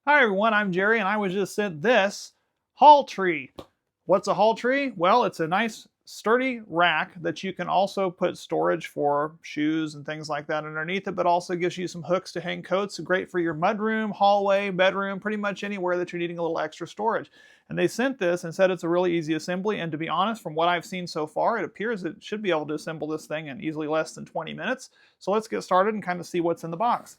Hi everyone, I'm Jerry and I was just sent this hall tree. What's a hall tree? Well, it's a nice sturdy rack that you can also put storage for shoes and things like that underneath it, but also gives you some hooks to hang coats. Great for your mudroom, hallway, bedroom, pretty much anywhere that you're needing a little extra storage. And they sent this and said it's a really easy assembly, and to be honest, from what I've seen so far, it appears it should be able to assemble this thing in easily less than 20 minutes. So let's get started and kind of see what's in the box.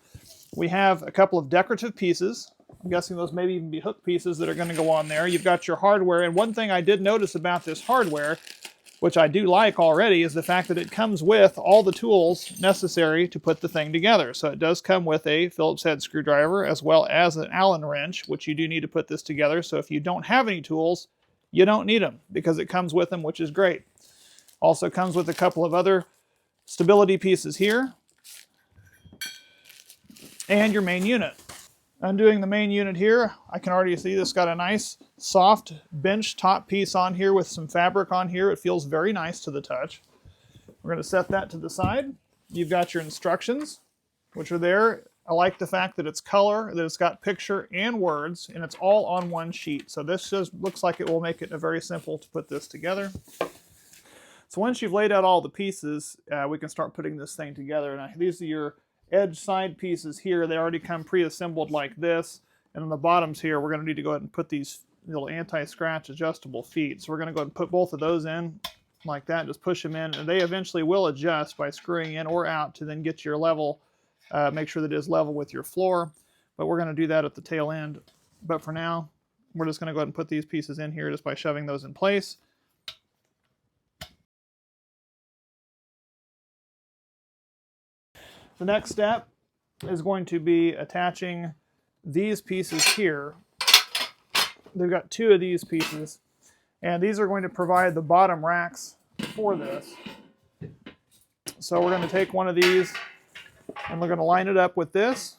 We have a couple of decorative pieces. I'm guessing those maybe even be hook pieces that are going to go on there. You've got your hardware, and one thing I did notice about this hardware, which I do like already, is the fact that it comes with all the tools necessary to put the thing together. So it does come with a Phillips head screwdriver as well as an Allen wrench, which you do need to put this together. So if you don't have any tools, you don't need them because it comes with them, which is great. Also comes with a couple of other stability pieces here and your main unit. Undoing the main unit here, I can already see this got a nice soft bench top piece on here with some fabric on here. It feels very nice to the touch. We're going to set that to the side. You've got your instructions, which are there. I like the fact that it's color, that it's got picture and words, and it's all on one sheet. So this just looks like it will make it very simple to put this together. So once you've laid out all the pieces, we can start putting this thing together. Now, these are your edge side pieces here. They already come pre-assembled like this, and on the bottoms here we're going to need to go ahead and put these little anti-scratch adjustable feet. So we're going to go ahead and put both of those in like that, just push them in, and they eventually will adjust by screwing in or out to then get your level, make sure that it is level with your floor, but we're going to do that at the tail end. But for now we're just going to go ahead and put these pieces in here just by shoving those in place. The next step is going to be attaching these pieces here. They've got two of these pieces, and these are going to provide the bottom racks for this. So we're going to take one of these and we're going to line it up with this,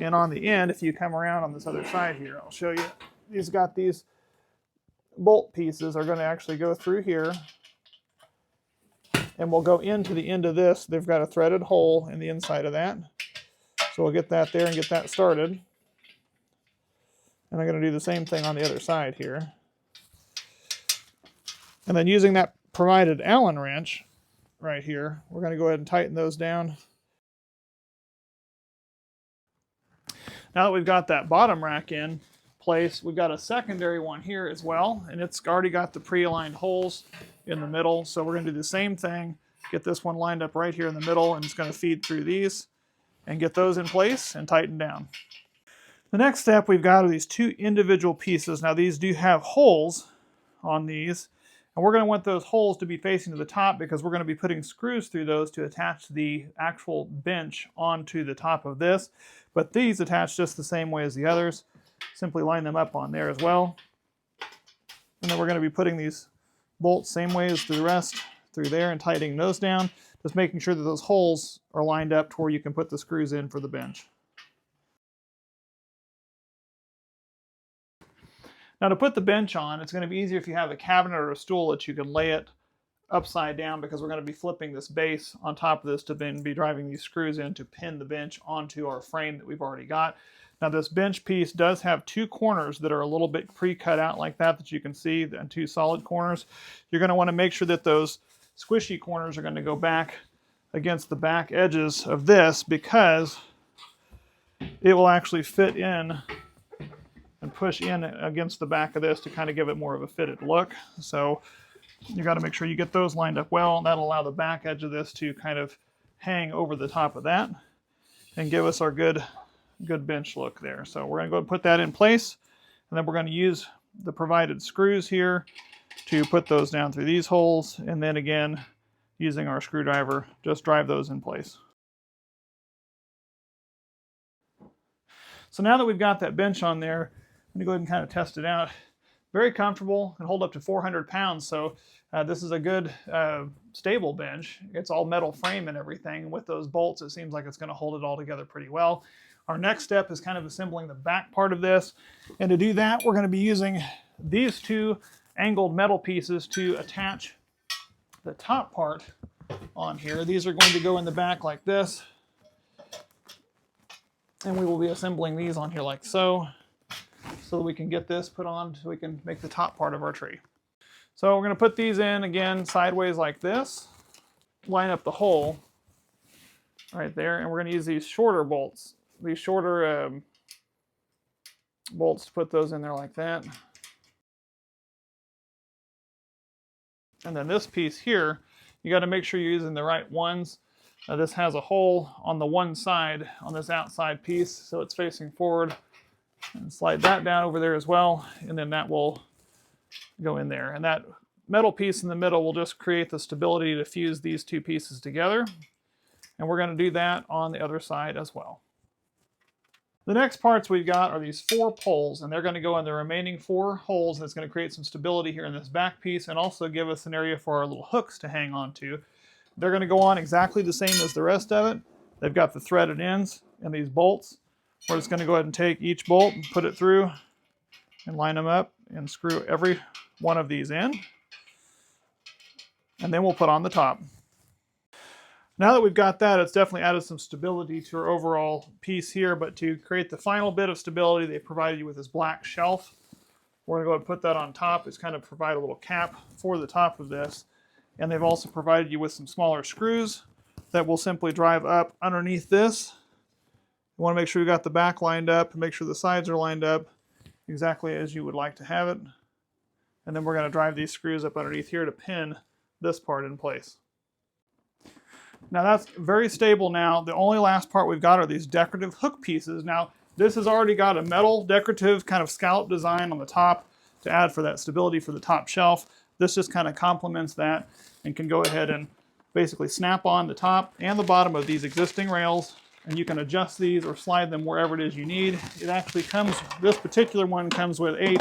and on the end, if you come around on this other side here, I'll show you. These bolt pieces are going to actually go through here, and we'll go into the end of this. They've got a threaded hole in the inside of that. So we'll get that there and get that started. And I'm going to do the same thing on the other side here. And then using that provided Allen wrench right here, we're going to go ahead and tighten those down. Now that we've got that bottom rack in place, we've got a secondary one here as well, and it's already got the pre-aligned holes in the middle. So we're going to do the same thing, get this one lined up right here in the middle, and it's going to feed through these and get those in place and tighten down. The next step we've got are these two individual pieces. Now these do have holes on these, and we're going to want those holes to be facing to the top because we're going to be putting screws through those to attach the actual bench onto the top of this. But these attach just the same way as the others. Simply line them up on there as well. And then we're going to be putting these bolts same way as the rest through there and tightening those down, just making sure that those holes are lined up to where you can put the screws in for the bench. Now to put the bench on, it's going to be easier if you have a cabinet or a stool that you can lay it upside down, because we're going to be flipping this base on top of this to then be driving these screws in to pin the bench onto our frame that we've already got. Now this bench piece does have two corners that are a little bit pre-cut out like that you can see, and two solid corners. You're going to want to make sure that those squishy corners are going to go back against the back edges of this, because it will actually fit in and push in against the back of this to kind of give it more of a fitted look. So you got to make sure you get those lined up well, and that'll allow the back edge of this to kind of hang over the top of that and give us our good bench look there. So we're going to go and put that in place, and then we're going to use the provided screws here to put those down through these holes, and then again using our screwdriver just drive those in place. So now that we've got that bench on there, I'm going to go ahead and kind of test it out. Very comfortable and hold up to 400 pounds, so this is a good stable bench. It's all metal frame and everything. With those bolts, it seems like it's going to hold it all together pretty well. Our next step is kind of assembling the back part of this, and to do that we're going to be using these two angled metal pieces to attach the top part on here. These are going to go in the back like this, and we will be assembling these on here like so. so that we can get this put on so we can make the top part of our tree. So we're going to put these in again sideways like this, line up the hole right there, and we're going to use these shorter bolts, these shorter bolts to put those in there like that. And then this piece here, you got to make sure you're using the right ones. This has a hole on the one side, on this outside piece, so it's facing forward. And slide that down over there as well, and then that will go in there. And that metal piece in the middle will just create the stability to fuse these two pieces together. And we're going to do that on the other side as well. The next parts we've got are these 4 poles, and they're going to go in the remaining 4 holes, and it's going to create some stability here in this back piece and also give us an area for our little hooks to hang on to. They're going to go on exactly the same as the rest of it. They've got the threaded ends and these bolts. We're just going to go ahead and take each bolt and put it through and line them up and screw every one of these in. And then we'll put on the top. Now that we've got that, it's definitely added some stability to our overall piece here, but to create the final bit of stability, they provided you with this black shelf. We're going to go ahead and put that on top. It's kind of provide a little cap for the top of this. And they've also provided you with some smaller screws that will simply drive up underneath this. You want to make sure you got the back lined up and make sure the sides are lined up exactly as you would like to have it. And then we're going to drive these screws up underneath here to pin this part in place. Now that's very stable now. The only last part we've got are these decorative hook pieces. Now this has already got a metal decorative kind of scallop design on the top to add for that stability for the top shelf. This just kind of complements that and can go ahead and basically snap on the top and the bottom of these existing rails, and you can adjust these or slide them wherever it is you need. It actually comes, this particular one comes with 8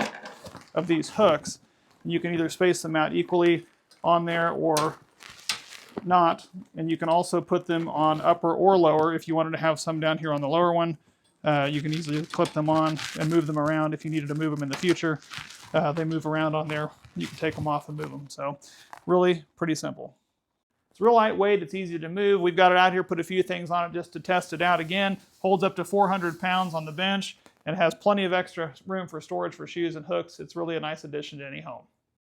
of these hooks, and you can either space them out equally on there or not, and you can also put them on upper or lower. If you wanted to have some down here on the lower one, you can easily clip them on and move them around if you needed to move them in the future. They move around on there. You can take them off and move them. So really pretty simple. It's real lightweight. It's easy to move. We've got it out here, put a few things on it just to test it out again. Holds up to 400 pounds on the bench and has plenty of extra room for storage for shoes and hooks. It's really a nice addition to any home.